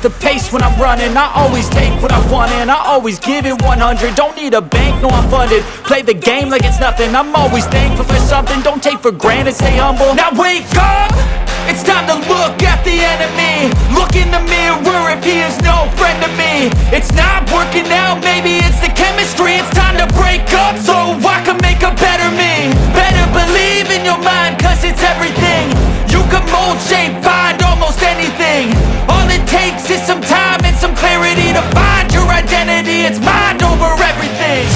the pace when I'm running. I always take what I want and I always give it 100. Don't need a bank, no I'm funded. Play the game like it's nothing. I'm always thankful for something. Don't take for granted, stay humble. Now wake up! It's time to look at the enemy. Look in the mirror if he is no friend to me. It's not working out, maybe it's the chemistry. It's time to break up so I can make a better me. Better believe in your mind, cause it's everything. You can mold, shape, find almost anything. All it takes is some time and some clarity to find your identity. It's mind over everything.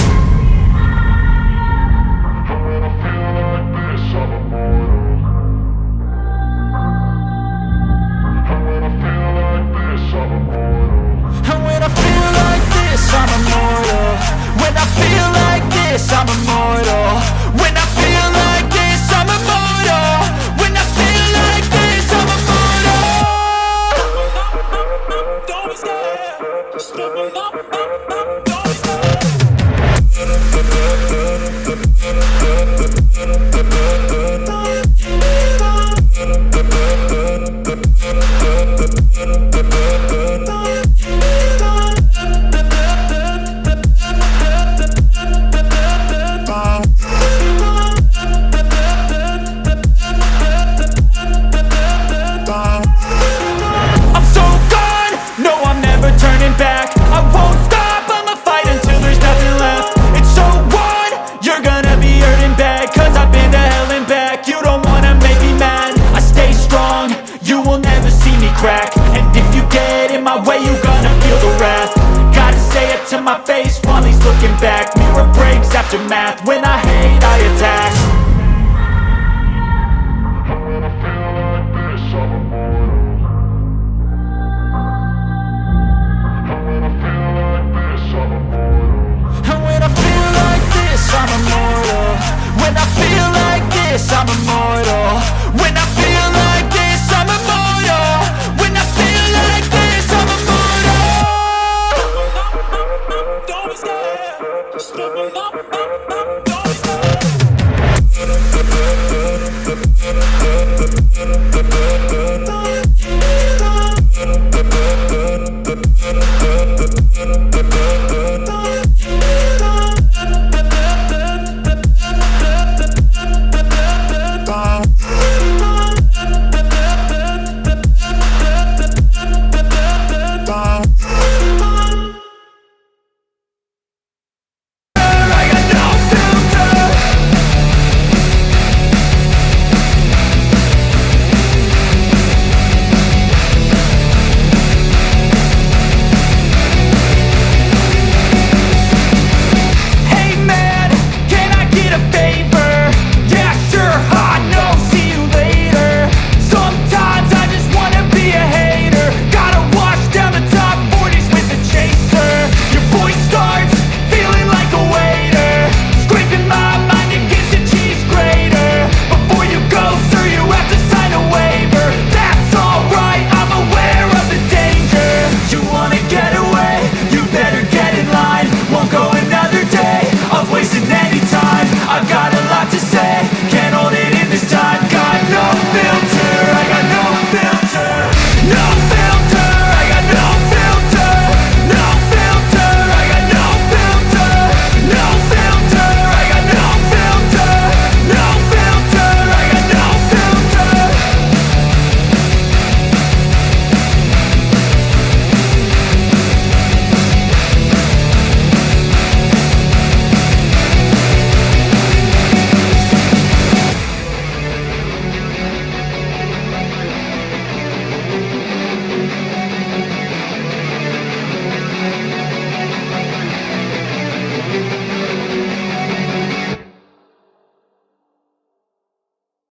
And when I feel like this, I'm immortal. When I feel like this, I'm immortal. When I feel like this, I'm immortal. When I feel like this, I'm immortal. Don't be scared. Just don't be crack. And if you get in my way, you gonna feel the wrath. Gotta say it to my face while he's looking back. Mirror breaks after math. When I hate, I attack. And when I feel like this, I'm immortal. And when I feel like this, I'm immortal. And when I feel like this, I'm immortal. When I feel like this, I'm immortal.